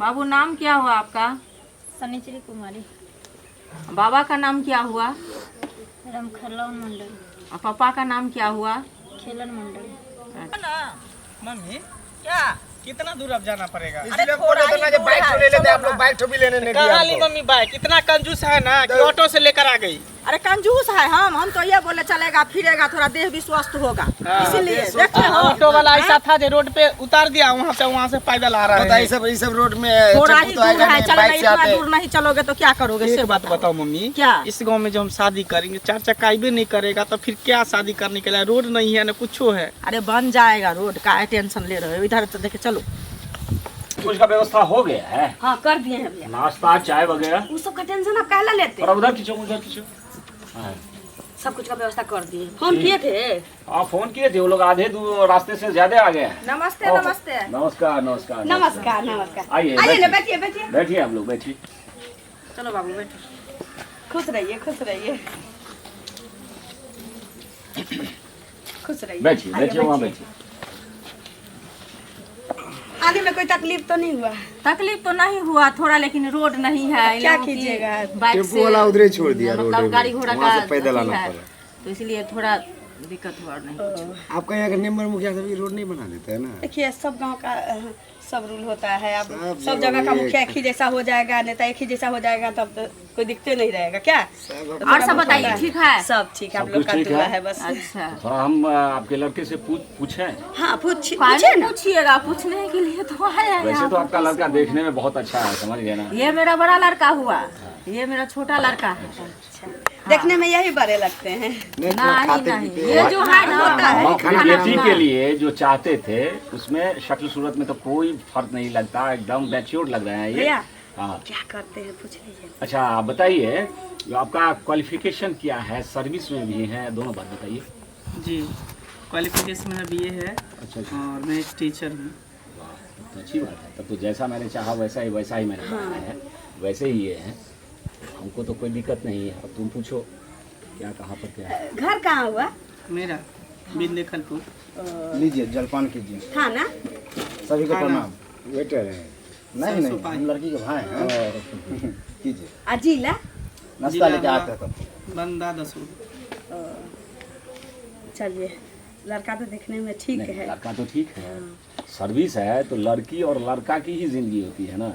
बाबू नाम क्या हुआ आपका? सनिचरी कुमारी। बाबा का नाम क्या हुआ? रामखरलावन मंडल। और पापा का नाम क्या हुआ? खेलन मंडल। मम्मी क्या कितना दूर अब जाना पड़ेगा? इसलिए बोले थे ना कि बाइक तो ले लेते, आप लोग बाइक तो भी लेने नहीं दिया कहाँ ली हमको। Mummy bike? इतना कंजूस है ना कि ऑटो से लेकर आ गई। अरे कंजूस है हम तो ये बोले चलेगा फिरेगा थोड़ा देह भी स्वस्थ होगा, इसीलिए देखते हो ऑटो वाला ऐसा था जो रोड पे उतार दिया, वहाँ से पैदल आ रहा पता है। ये सब रोड में थोड़ा चप्पू ही तो दूर आएगा है, नहीं, चलेगा बाइक से इतना आते दूर नहीं चलोगे तो क्या करोगे? एक से बात बताओ मम्मी, क्या? इस गांव में जब हम शादी करेंगे 4 चक्का भी नहीं करेगा तो फिर क्या शादी करने के लिए? रोड नहीं है ना कुछ है। अरे बन जाएगा रोड का टेंशन ले रहे हो, इधर तो देखे चलो। कुछ का व्यवस्था हो गया है? हाँ कर दिए हैं भैया। नाश्ता चाय वगैरह? उस सब का टेंशन आप कहला लेते और उधर खींचो हाँ। सब कुछ का व्यवस्था कर दिए। फोन किए थे? हाँ फोन किए थे, वो लोग आधे दूर रास्ते से ज्यादा आ गए हैं। नमस्ते ओह, नमस्ते नमस्कार नमस्कार नमस्कार नमस्कार। आइए आइए ना, बैठिए बैठिए बैठिए। बैठिए आप लोग बैठिए। चलो बाबू बैठो, खुश रहिए खुश रहिए खुश रहिए। बैठिए आइए, बैठिए वहाँ बैठिए। आने में कोई तकलीफ तो नहीं हुआ? तकलीफ तो नहीं हुआ थोड़ा, लेकिन रोड नहीं है। इन क्या लोगों की कीजिएगा? बाइक टेम्पो से वाला उधर ही छोड़ दिया रोड मतलब में। गाड़ी घोड़ा वहाँ का से पैदल अथी आना है, पड़ा। तो इसलिए थोड़ा दिक्कत हुआ और नहीं कुछ। आपका यहाँ का नेम्बर मुखिया सब ये रोड नहीं बना देते है ना? देखिए सब गांव का सब रूल होता है। अब सब सब जगह जगह का एक- मुखिया एक ही जैसा हो जाएगा, नेता एक ही जैसा हो जाएगा, तब तो कोई दिक्कत नहीं रहेगा क्या? और सब बताइए ठीक है? सब ठीक है, आप सब लोग कुछ का ठीक दुआ है? है बस। अच्छा थोड़ा हम आपके लड़के से पूछें। हाँ पूछिए पहले ना। पूछिएगा, पूछने के लिए तो आया है वैसे यहाँ तो पर। आपका लड़का देखने में बहुत अच्छा है, समझ गए ना? ये मेरा बड़ा लड़का हुआ, ये मेरा छोटा लड़का है। देखने में यही बड़े लगते हैं। नहीं नहीं, ये जो है ना हम अपनी खाना बेटी ना। के लिए जो चाहते थे उसमें शक्ल सूरत में तो कोई फर्क नहीं लगता, एकदम मैच्योर लग रहे हैं ये। भैया हाँ क्या करते हैं पूछ लीजिए। अच्छा आप बताइए, जो आपका क्वालिफिकेशन क्या है, सर्विस में भी है, दोनों बात बताइए। जी क्वालिफिकेशन मेरा BA है अच्छा अच्छा, और मैं एक टीचर हूँ। वाह तो अच्छी बात है। तब तो जैसा मैंने चाहा वैसा ही मैंने बनाया है, वैसे ही ये है। हमको तो कोई दिक्कत नहीं है। अब तुम पूछो क्या, कहाँ पर क्या है? घर कहाँ हुआ? मेरा बिंदेखलपुर। लीजिए जलपान कीजिए, था ना? सभी को प्रणाम। वेटर है नहीं नहीं, सरसों हम लड़की के भाई हैं। कीजिए अजीला नाश्ता लेके आते हैं तब। बंदा 10 रुपये। चलिए, लड़का तो देखने में ठीक नहीं, है। लड़का तो ठीक है, सर्विस है तो लड़की और लड़का की ही जिंदगी होती है ना।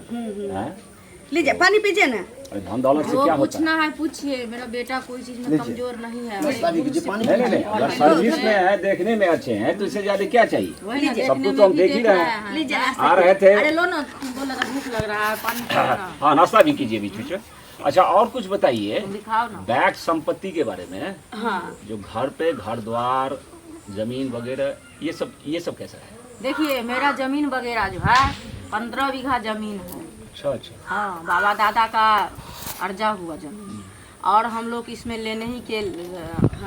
हैं? लीजिए पानी पीजिए ना। अरे धन दौलत से जो क्या होता पूछना है पूछिए, मेरा बेटा कोई चीज में कमजोर नहीं है। नाश्ता भी कीजिए, पानी है? नहीं अगर सर्विस में है, देखने में अच्छे हैं तो इससे ज्यादा क्या चाहिए? वही ना, सबको देखने तो हम में भी देख ही देख रहे रहे हैं। हैं। लीजिए आ रहे थे। अरे लो ना, बोला था भूख लग रहा है, पानी पियो ना। हाँ नाश्ता भी कीजिए बीच बीच में। अच्छा और कुछ बताइए, दिखाओ ना। बैक संपत्ति के बारे में, हाँ जो घर पे घर द्वार जमीन वगैरह ये सब कैसा है? देखिए मेरा जमीन वगैरह जो है 15 बीघा जमीन है। अच्छा अच्छा, हाँ बाबा दादा का अर्जा हुआ जमीन, और हम लोग इसमें लेने ही के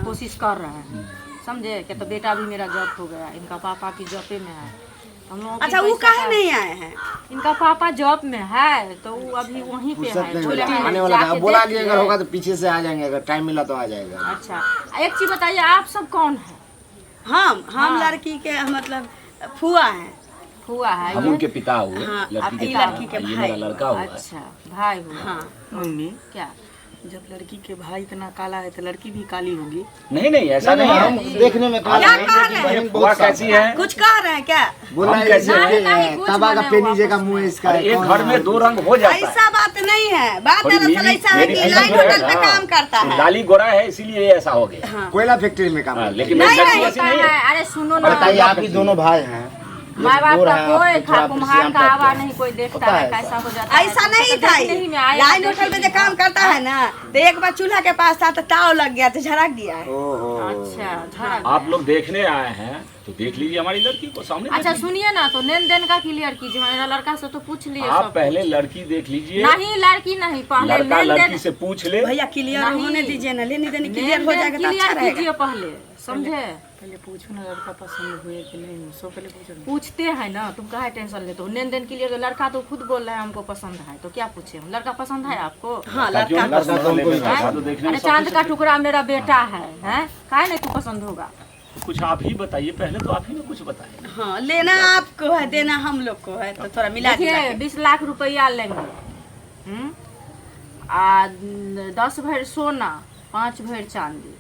कोशिश कर रहे हैं, समझे? कि तो बेटा भी मेरा जॉब हो गया, इनका पापा की जॉबे में है। हम लोगों की अच्छा, वो पैसा काहे का- नहीं आए हैं? इनका पापा जॉब में है तो वो अभी वहीं पे है। बोले हैं, आने वाला है, जाके बोला देख कि अगर लिए। होगा तो पीछे से आ जाएंगे, अगर टाइम मिला तो आ जाएगा। अच्छा एक चीज बताइए, आप सब कौन है? हम हाँ। लड़की के मतलब फुआ हैं। हुआ है हम ये? उनके पिता हुए, हाँ, लड़की के ये पिता लड़की के हुए, ये भाई। मेरा लड़का हुआ है। अच्छा भाई हुआ। हाँ मम्मी क्या? जब लड़की के भाई इतना काला है तो लड़की भी काली होगी। नहीं ऐसा नहीं हम है। देखने में काला क्या है, कह लेकिन रहे बहन हैं? बुआ बहुत साफ कैसी है। है? कुछ कह रहे हैं क्या? बोला हम है कैसे जैसे हैं? नहीं, कि कुछ तबा का बने पेनी हुआ जगह पसंद मुंह है। इसका अरे एक कौन घर है? में 2 रंग हो जाता है। ऐसा बात नहीं है। बात थोड़ी दरअसल नीली- ऐसा है मेरी कि ऐसा लाइन जो है होटल पे ना, काम करता है। लाली गोरा है इसीलिए ये ऐसा हो गया। कोयला फैक्ट्री में काम हाँ, करता है। लेकिन नहीं, मेरी लड़की नहीं, ऐसी नहीं है। अरे सुनो ना, बताइए, आप ही दोनों भाई हैं, माँ बाप गोरा का है, कोई आप थोड़ा कुम्हार का श्याम आवा टाइप नहीं का। कोई देखता पता है है कैसा हो जाता है। ऐसा नहीं तो था। देखने ही में आया, लाइन देखने होटल पे ही जो में काम करता है ना, तो एक बार चूल्हा के पास था तो ताव लग गया तो झड़क दिया है। ओहो। अच्छा झड़क आप लोग देखने आए हैं तो देख लीजिए हमारी लड़की को सामने। अच्छा सुनिए ना, तो लेन देन का क्लियर कीजिए, मेरा लड़का से तो पूछ लिए आप सब। पहले लड़की देख लीजिए, नहीं लड़की नहीं, पहले लड़का लेन लड़की देन से पूछ ले। भैया क्लियर नहीं। होने दीजिए ना, लेनी देनी लेन क्लियर हो देन जाएगा तो अच्छा क्लियर रहेगा। कीजिए पहले, समझे? पहले पूछो ना लड़का पसंद हुए कि नहीं, सो पहले पूछो ना। पूछते हैं ना, तुम काहे टेंशन लेते हो? लेन देन क्लियर, लड़का तो खुद बोल रहा है हमको पसंद है, तो क्या पूछे हम? लड़का पसंद है आपको? हाँ लड़का क्यों लड़का नहीं पसंद लड़का तो है? हमको भी लड़का हैं? तो देखने में अरे सब चांद कुछ का है। टुकड़ा मेरा बेटा है, हैं? काहे नहीं तू पसंद होगा? कुछ आप ही बताइए, पहले तो आप ही ने कुछ बताया। हाँ, लेना आपको है, देना हम लोग को है, तो थोड़ा मिला जुला देखिए के। 20 लाख रुपया लेंगे, आ 10 भर सोना, 5 भर चांदी,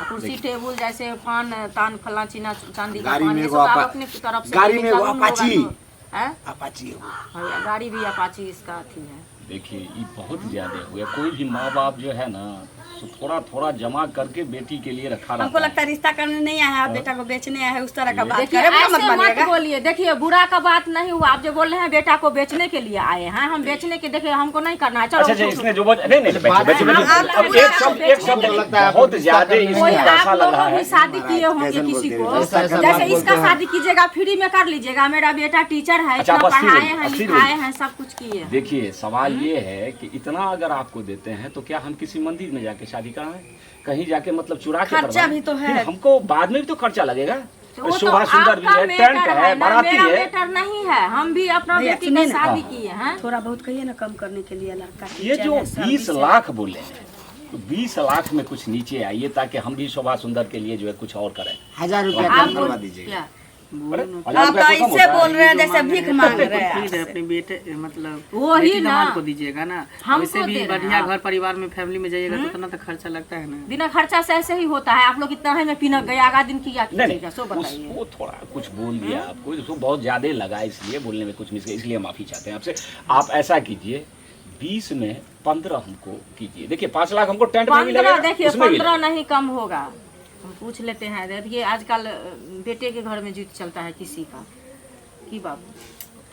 कुर्सी टेबुल जैसे फान तान फला चीना चांदी का गाड़ी फान, में ये एगो सब आप अपा- अपने तरफ से गाड़ी में एगो कानून होगा अपाची। तो, हैं? अपाची है वो। हाँ, गाड़ी भी अपाची इसका अथी है। देखिए ये बहुत ज्यादा हुआ। कोई भी माँ बाप जो है ना, तो थोड़ा थोड़ा जमा करके बेटी के लिए रखा हमको रहता लगता है रिश्ता करने नहीं आया है, आप बेटा को बेचने आया है, उस तरह का बात देखिए करे ऐसे मत मत मानिएगा। बोलिए, देखिए बुरा का बात नहीं हुआ। आप जो बोल रहे हैं बेटा को बेचने के लिए आए हैं, हम बेचने के, देखिए हमको नहीं करना है। चलो अच्छा अच्छा, इसने जो नहीं नहीं बैठो बैठो बैठो। आप अब लोग एक शब्द लगता है बहुत ज्यादा इसको कोई पैसा आप लग रहा लोगों है। भी शादी किए होंगे कैसे किसी बोलते को, हैं? ऐसा जैसे बात इसका बोलते हैं। शादी कीजिएगा फ्री में कर लीजिएगा। मेरा बेटा टीचर है, अच्छा, इतना आप 80 पढ़ाए हैं, 80 लिखाए हैं, सब कुछ किए हैं। देखिए सवाल ये है कि इतना अगर आपको देते हैं तो क्या हम किसी मंदिर में जाके शादी कराएं, कहीं जाके मतलब चुरा के खर्चा करवाएं? भी तो है। फिर हमको बाद में भी तो खर्चा लगेगा। तो वो तो शोभा सुंदर भी आपका है, मैटर टेंट है, ना, बाराती मेरा है। मैटर नहीं है। हम भी अपना भैया, बेटी सुनिए की ना। शादी किए हैं। थोड़ा बहुत कहिए ना कम करने के लिए, लड़का ये टीचर जो है, सब 20 इसे- लाख बोले हैं, तो 20 लाख में कुछ नीचे आइए ताकि हम भी शोभा सुंदर के लिए जो है कुछ और करें। 1000 रुपया आप कम करवा बोल दीजिए। क्या? अरे, 1000 आप रुपया तो तो कम इससे होता है। बोल रहे हैं जैसे भीख मांग रहे हैं ठीक है, आपसे। अपने बेटे मतलब वही बेटी ना। दामाद को दीजिएगा ना। हमको वैसे भी दे रहे बढ़िया हैं घर परिवार में फैमिली में जाइएगा तो उतना तो खर्चा लगता है ना। बिना खर्चा से ऐसे ही होता है। आप लोग इतना है में पिनक गया, आगा दिन किया नहीं कीजिएगा, सो नहीं बताइए। उसको थोड़ा कुछ बोल दिया आपको, उसको बहुत ज्यादा लगा, इसलिए बोलने में कुछ मिस गया, इसलिए माफी चाहते हैं आपसे। आप ऐसा कीजिए 20 में 15 हमको कीजिए। देखिए 5 लाख हमको टेंट में भी 15, लगेगा, देखिए उसमें भी 15 नहीं कम होगा। हम पूछ लेते हैं। देखिए आजकल बेटे के घर में जीत चलता है किसी का की बाबू,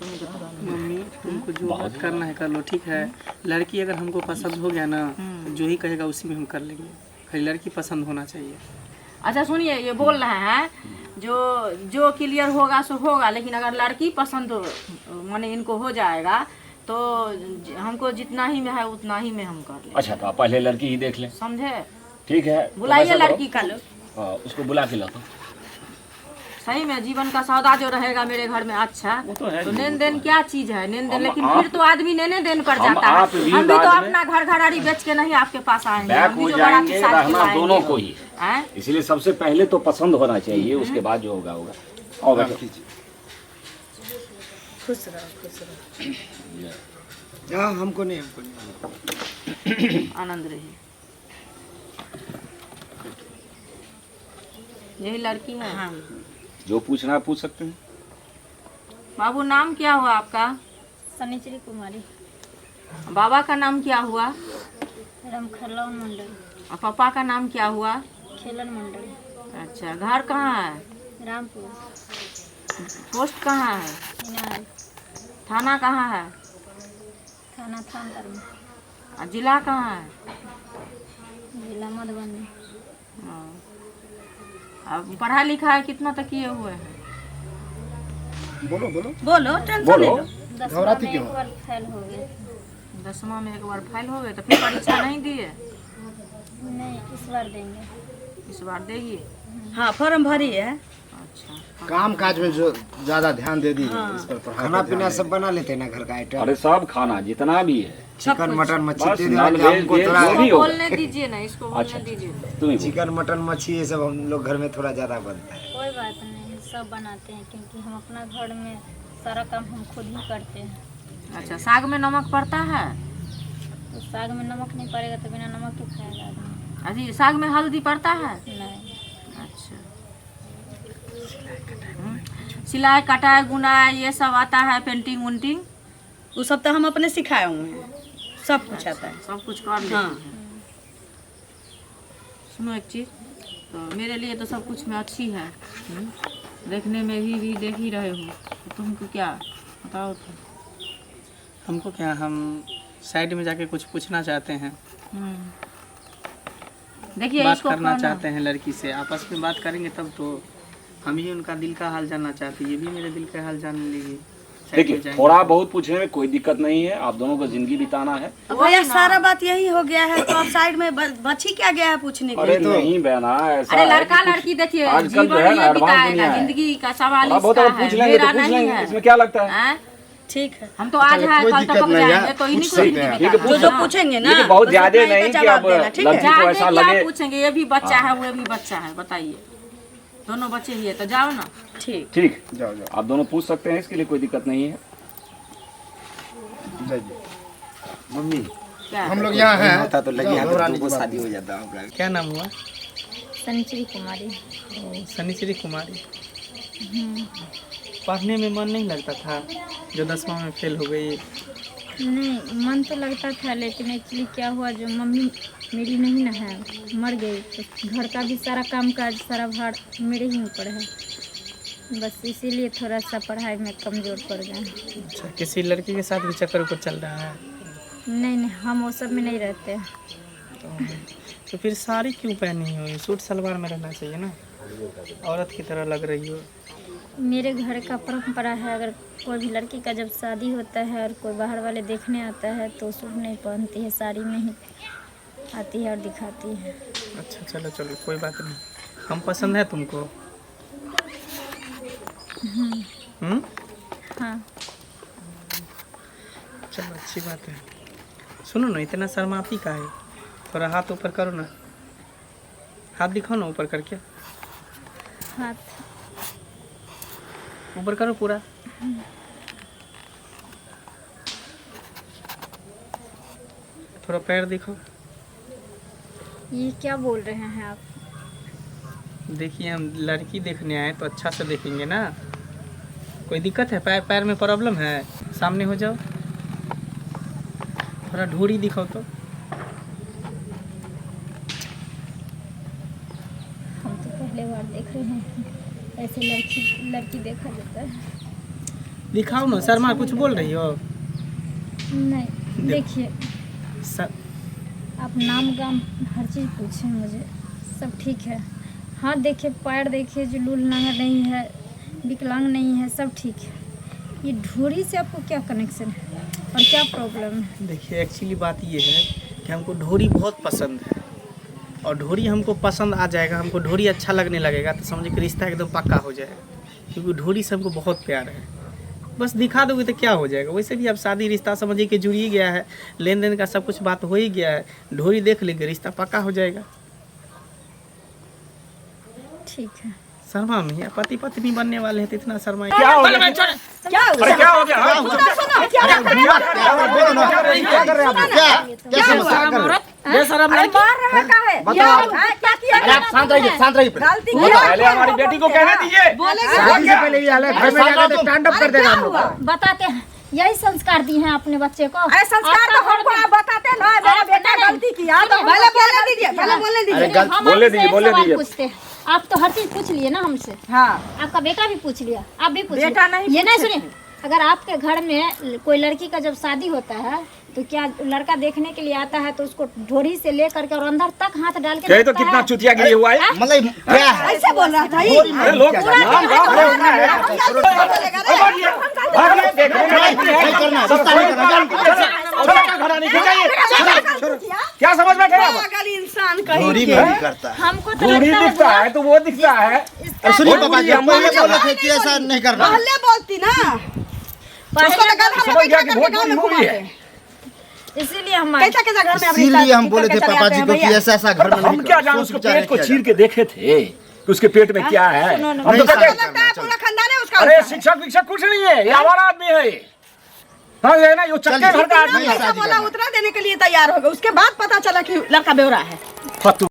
तुम्हें बताओ। मम्मी तुमको जो बात करना है कर लो, ठीक है। लड़की अगर हमको पसंद हो गया ना, तो जो ही कहेगा उसी में हम कर लेंगे। खाली लड़की पसंद होना चाहिए। अच्छा सुनिए, ये बोल रहे हैं जो क्लियर होगा सो होगा, लेकिन अगर लड़की पसंद माने इनको हो जाएगा तो हमको जितना ही में है उतना ही में हम कर लें। अच्छा तो आप पहले लड़की ही देख लें, समझे? ठीक है। तो बुलाइए वैसा करो। लड़की का लोग। हाँ, उसको बुला के लाओ। सही में जीवन का सौदा जो रहेगा मेरे घर में अच्छा, वो तो है तो जी, लेन वो देन तो है। क्या चीज है लेन देन, हम लेकिन आप- फिर तो आदमी लेने देन पर हम जाता आप है। भी हम भी तो बाद में- अपना घर घराड़ी बेच के नहीं आपके पास आएंगे। बैक हम भी हो जो बड़ा जाएंगे, किसान रहना खिलाएंगे। दोनों को ही है। हैं? इसलिए सबसे पहले तो पसंद होना चाहिए, उसके बाद जो होगा होगा। और बैठो। खुश रहो, खुश रहो। हाँ, हमको नहीं। आनंद रही। यही लड़की है। हाँ, जो पूछना है पूछ सकते हैं। बाबू नाम क्या हुआ आपका? शनिचरी कुमारी, बाबा का नाम क्या हुआ? रामखलौन मंडल, और पापा का नाम क्या हुआ? खेलन मंडल, अच्छा, घर कहाँ है? रामपुर, पोस्ट कहाँ है? इनार, थाना कहाँ है? थाना थानतर में, और जिला कहाँ है? जिला मधुबनी। हाँ। अब पढ़ा लिखा है कितना तक किए हुए हैं? बोलो बोलो। बोलो, टेंशन बोलो। नहीं लो। 10वां घबराती में क्यों? एक बार फेल हो गए। 10वां में एक बार फेल हो गए तो फिर परीक्षा नहीं दिए? नहीं, इस बार देंगे। इस बार देगी? हाँ, फॉर्म भरी है। अच्छा, काम काज में जो ज्यादा ध्यान दे दी इस पर पढ़ाई खाना पीना सब बना लेते हैं ना घर का आइटम, अरे सब खाना जितना भी है, चिकन मटन मच्छी बस दे नॉन देंगे वेज, हमको वेज, थोड़ा। जो भी इसको होगा। बोलने दीजिए ना, इसको बोलने अच्छा। दीजिए। तुम ही बोलो। चिकन मटन मच्छी ये सब हम लोग घर में थोड़ा ज्यादा बनता है। कोई बात नहीं, सब बनाते हैं क्योंकि हम अपना घर में सारा काम हम खुद ही करते हैं। अच्छा, साग में नमक पड़ता है? तो साग में नमक नहीं पड़ेगा तो बिना नमक के खाएगा आदमी? अजी साग में हल्दी पड़ता है? नहीं। अच्छा। सिलाई कटाई बुनाई ये सब आता है, पेंटिंग उंटिंग वो सब तो हम अपने सिखाए हुए हैं, सब कुछ आता है। सब कुछ कर लेते हाँ। हैं। सुनो एक चीज, तो मेरे लिए तो सब कुछ में अच्छी है। देखने में भी देख ही रहे हो, तो तुमको क्या बताओ तो। हमको क्या, हम साइड में जाके कुछ पूछना चाहते हैं, देखिए बात इसको करना खाना- चाहते हैं लड़की से। आपस में बात करेंगे तब तो हम ही उनका दिल का हाल जानना चाहते हैं, ये भी मेरे दिल का हाल जानने लेगी। साइड में देखिए जाएंगे। थोड़ा बहुत पूछने में कोई दिक्कत नहीं है, आप दोनों को जिंदगी बिताना है। अब भैया सारा बात यही हो गया है, तो आप साइड में बची क्या गया है पूछने के अरे लिए? नहीं बहना, ऐसा अरे है लड़का कि कुछ- लड़की देखिए आजकल जो जीवन है ना ये एडवांस बिताएगा, दुनिया है। जिंदगी का सवाल थोड़ा बहुत इसका अगर है, पूछ लेंगे तो मेरा पूछ नहीं लेंगे, है। इसमें क्या लगता है? हैं? ठीक है, हम तो आज है कोई कल दिक्कत तक नहीं है, जाएंगे, तो इन्हीं को पूछ जिंदगी सकते हैं। ठीक है, बिताना जो है। जो हाँ। पूछेंगे ना लेकिन बहुत बस ज्यादा उतना ही नहीं का कि जवाब अब देना, ठीक है? लड़की को जाने ऐसा क्या लगे। पूछेंगे, ये भी बच्चा है वो भी बच्चा है, बताइए। दोनों बच्चे ही है तो जाओ ना। ठीक। ठीक, जाओ जाओ आप दोनों पूछ सकते हैं, इसके लिए कोई दिक्कत नहीं है। जाइए। मम्मी क्या हम लोग यहाँ हैं होता तो लगे जाओ, हाथ को शादी हो जाता होगा। क्या नाम हुआ? संचरी कुमारी। शनिश्री कुमारी। पढ़ने में मन नहीं लगता था जो 10वां में फेल हो गई? नहीं, मन तो लगता था, लेकिन एक्चुअली क्या हुआ, जो मम्मी मेरी नहीं ना है, मर गई, तो घर का भी सारा काम काज, सारा भार मेरे ही ऊपर है। बस इसीलिए थोड़ा सा पढ़ाई में कमज़ोर पड़ गए। अच्छा, किसी लड़की के साथ भी चक्कर उकर चल रहा है? नहीं, हम वो सब में नहीं रहते। तो फिर साड़ी क्यों पहनी हो? सूट सलवार में रहना चाहिए ना, औरत की तरह लग रही हो। मेरे घर का परंपरा है, अगर कोई भी लड़की का जब शादी होता है और कोई बाहर वाले देखने आता है तो सूट नहीं पहनती है, साड़ी में ही आती है और दिखाती है। अच्छा, चलो चलो, कोई बात नहीं। हम पसंद है तुमको? हाँ। चलो, अच्छी बात है। सुनो ना, इतना शर्माती का है? थोड़ा हाथ ऊपर करो ना, हाथ दिखाओ ना ऊपर करके। हाथ ऊपर करो पूरा। थोड़ा पैर दिखाओ। ये क्या बोल रहे हैं आप? देखिए, हम लड़की देखने आए तो अच्छा से देखेंगे ना। कोई दिक्कत है? पैर में प्रॉब्लम है? सामने हो जाओ, थोड़ा ढूंढी दिखाओ तो। हम तो पहले बार देख रहे हैं, ऐसे लड़की देखा जाता है। दिखाओ ना। शर्मा कुछ बोल रही हो? नहीं, देखिए, सर, आप नाम गाम हर चीज़ पूछें मुझे, सब ठीक है। हाँ, देखिए, पैर देखिए, जो लूल नांगर नहीं है, विकलांग नहीं है, सब ठीक है। ये ढोरी से आपको क्या कनेक्शन है और क्या प्रॉब्लम है? देखिए, एक्चुअली बात ये है कि हमको ढोरी बहुत पसंद है, और ढोरी हमको पसंद आ जाएगा, हमको ढोरी अच्छा लगने लगेगा तो समझे कि रिश्ता एकदम पक्का हो जाएगा, क्योंकि ढोरी से हमको बहुत प्यार है। बस दिखा दोगे तो क्या हो जाएगा? वैसे भी अब शादी रिश्ता समझिए कि जुड़ ही गया है, लेन देन का सब कुछ बात हो ही गया है। ढोरी देख लेंगे, रिश्ता पक्का हो जाएगा। ठीक है। शर्मा में पति पत्नी बनने वाले हैं तो इतना शर्मा क्या हो गया? क्या हुआ? अरे क्या हो गया? हाँ? शांत रहिए, शांत रहिए। पहले हमारी बेटी को कहने दीजिए। शादी से पहले ये हाल है, घर में जाकर तो स्टैंड अप कर देगा हम लोग को। बताते हैं, यही संस्कार दिए हैं अपने बच्चे को। अरे संस्कार तो हमको आप बताते ना, मेरा बेटा गलती किया तो पहले बोलने दीजिए, पहले बोलने दीजिए। हम बोले आपसे दीजिए, एक बोले सवाल दीजिए। पूछते हैं। आप तो हर चीज पूछ लिए ना हमसे। हाँ, आपका बेटा भी पूछ लिया, आप भी पूछ बेटा लिए। नहीं ये नहीं पूछे सुनिए, अगर आपके घर में कोई लड़की का जब शादी होता है तो क्या लड़का देखने के लिए आता है तो उसको ढोरी से लेकर के और अंदर तक हाथ डाल के कहे तो देखता कितना है? चुतियागिरी हुआ है। मतलब क्या है? ऐसे बोल रहा था ये। अरे लोग नाम गाँव में होना है। भागिए, भागिए, देखो, नहीं करना, रिश्ता नहीं करना। घरानी खिंचाइए। क्या समझ बैठे आप? पागल इंसान कहीं ढोरी के। में भी करता है। हमको तो दूरी लगता है दिखता है तो वो दिखता है। सुनिए पापा जी, पहले बोले थे कि ऐसा नहीं करना। पहले बोलती ना, उसको लगा था समझ गया कि बहुत बड़ी मूवी है। इसीलिए हम कैसा कैसा घर में अपनी इसीलिए हम शादी बोले थे करके चले पापा आते जी हैं को कि भैया। ऐसा ऐसा घर में हम नहीं क्या करो। जाने, सोच उसको विचार पेट को किया चीर के देखे थे कि उसके पेट में क्या है। सुनो, हम तो नहीं, कहते लगता है पूरा खानदान है उसका। अरे शिक्षक विक्षक कुछ नहीं है, ये आवारा आदमी है ये। हाँ, ये ना, ये चक्के चलिए, घर का आदमी नहीं, है। ऐसा बोला उतरा देने के लिए तैयार हो गए, उसके बाद पता चला कि लड़का बेवड़ा है। फतू